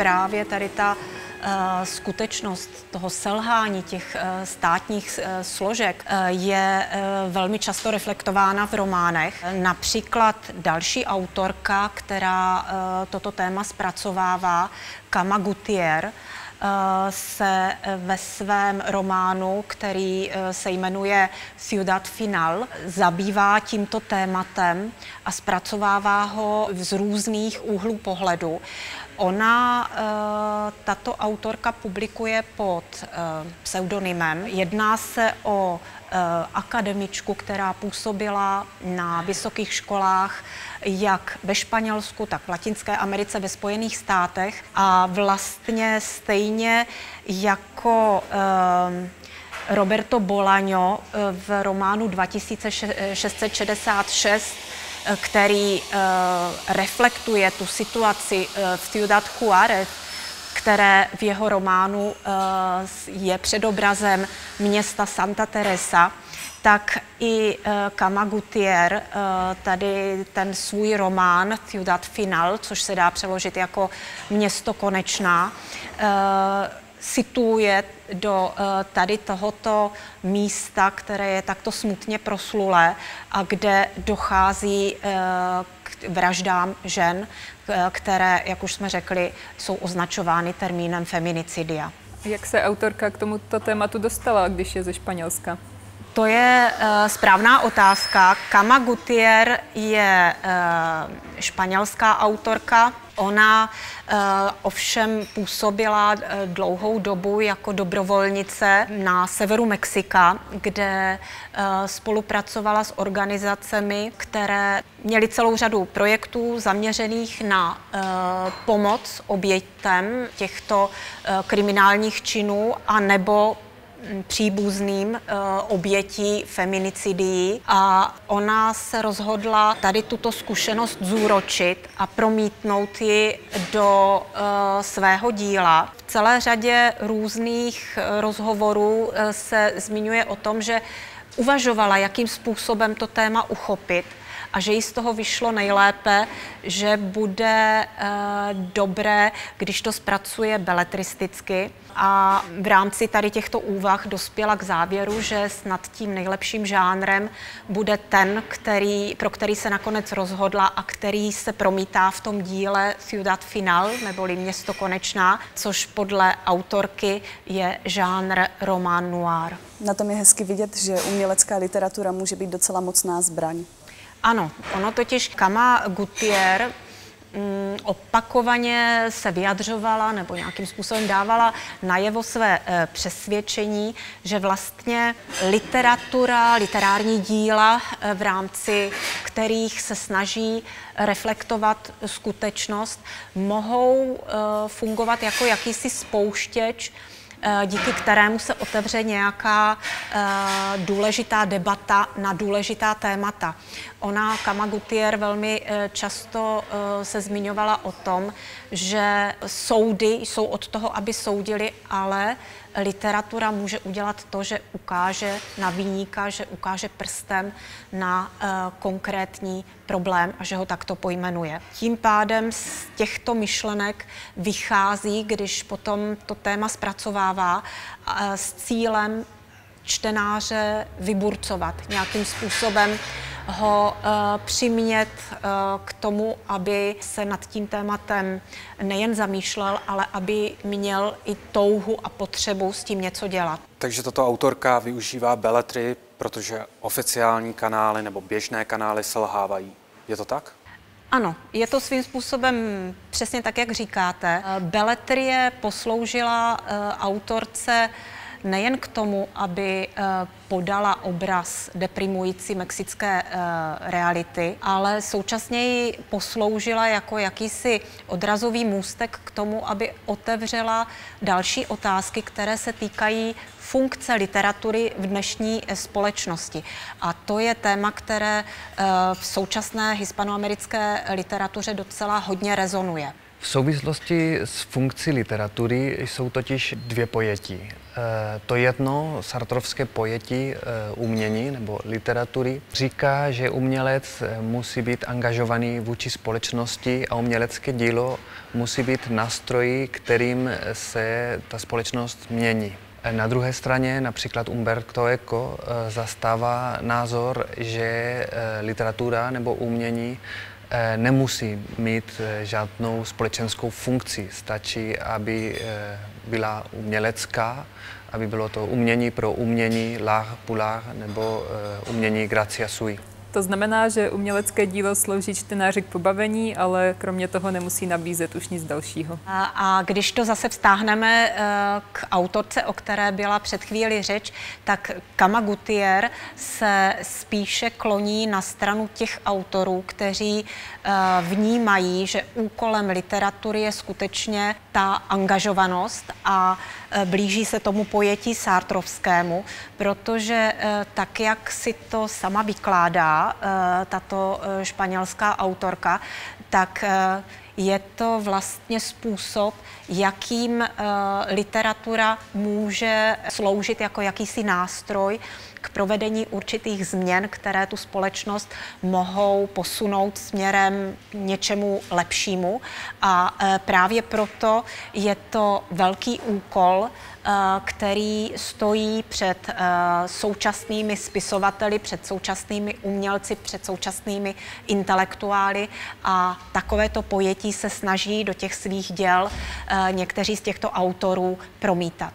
právě tady ta skutečnost toho selhání těch státních složek je velmi často reflektována v románech. Například další autorka, která toto téma zpracovává, Kama Gutierrez, se ve svém románu, který se jmenuje Ciudad Final, zabývá tímto tématem a zpracovává ho z různých úhlů pohledu. Ona, tato autorka, publikuje pod pseudonymem. Jedná se o akademičku, která působila na vysokých školách jak ve Španělsku, tak v Latinské Americe, ve Spojených státech a vlastně stejně jako Roberto Bolaño v románu 2666, který reflektuje tu situaci v Ciudad Juárez, které v jeho románu je předobrazem města Santa Teresa, tak i Kama Gutierrez tady ten svůj román Ciudad Final, což se dá přeložit jako město konečná, situuje do tady tohoto místa, které je takto smutně proslulé a kde dochází k vraždám žen, které, jak už jsme řekli, jsou označovány termínem feminicidia. Jak se autorka k tomuto tématu dostala, když je ze Španělska? To je správná otázka. Kama Gutierrez je španělská autorka. Ona ovšem působila dlouhou dobu jako dobrovolnice na severu Mexika, kde spolupracovala s organizacemi, které měly celou řadu projektů zaměřených na pomoc obětem těchto kriminálních činů a nebo příbuzným obětí feminicidií a ona se rozhodla tady tuto zkušenost zúročit a promítnout ji do svého díla. V celé řadě různých rozhovorů se zmiňuje o tom, že uvažovala, jakým způsobem to téma uchopit a že jí z toho vyšlo nejlépe, že bude dobré, když to zpracuje beletristicky. A v rámci tady těchto úvah dospěla k závěru, že snad tím nejlepším žánrem bude ten, pro který se nakonec rozhodla a který se promítá v tom díle Ciudad Final, neboli Město konečná, což podle autorky je žánr román noir. Na tom je hezky vidět, že umělecká literatura může být docela mocná zbraň. Ano, ono totiž Kama Gutierrez opakovaně se vyjadřovala nebo nějakým způsobem dávala najevo své přesvědčení, že vlastně literatura, literární díla, v rámci kterých se snaží reflektovat skutečnost, mohou fungovat jako jakýsi spouštěč, díky kterému se otevře nějaká důležitá debata na důležitá témata. Ona, Kama Gutierrez, velmi často se zmiňovala o tom, že soudy jsou od toho, aby soudili, ale literatura může udělat to, že ukáže na viníka, že ukáže prstem na konkrétní problém a že ho takto pojmenuje. Tím pádem z těchto myšlenek vychází, když potom to téma zpracovává s cílem čtenáře vyburcovat, nějakým způsobem ho přimět k tomu, aby se nad tím tématem nejen zamýšlel, ale aby měl i touhu a potřebu s tím něco dělat. Takže tato autorka využívá beletry, protože oficiální kanály nebo běžné kanály selhávají. Je to tak? Ano, je to svým způsobem přesně tak, jak říkáte. Beletrie posloužila autorce nejen k tomu, aby podala obraz deprimující mexické reality, ale současně ji posloužila jako jakýsi odrazový můstek k tomu, aby otevřela další otázky, které se týkají funkce literatury v dnešní společnosti. A to je téma, které v současné hispanoamerické literatuře docela hodně rezonuje. V souvislosti s funkcí literatury jsou totiž dvě pojetí. To jedno sartrovské pojetí umění nebo literatury říká, že umělec musí být angažovaný vůči společnosti a umělecké dílo musí být nástroji, kterým se ta společnost mění. Na druhé straně například Umberto Eco zastává názor, že literatura nebo umění nemusí mít žádnou společenskou funkci. Stačí, aby byla umělecká, aby bylo to umění pro umění, l'art pour l'art, nebo umění gratia sui. To znamená, že umělecké dílo slouží čtenáři k pobavení, ale kromě toho nemusí nabízet už nic dalšího. A když to zase vztáhneme k autorce, o které byla před chvíli řeč, tak Kama Gutier se spíše kloní na stranu těch autorů, kteří vnímají, že úkolem literatury je skutečně ta angažovanost a blíží se tomu pojetí sartrovskému, protože tak, jak si to sama vykládá tato španělská autorka, tak je to vlastně způsob, jakým literatura může sloužit jako jakýsi nástroj k provedení určitých změn, které tu společnost mohou posunout směrem k něčemu lepšímu. A právě proto je to velký úkol, který stojí před současnými spisovateli, před současnými umělci, před současnými intelektuály a takovéto pojetí se snaží do těch svých děl někteří z těchto autorů promítat.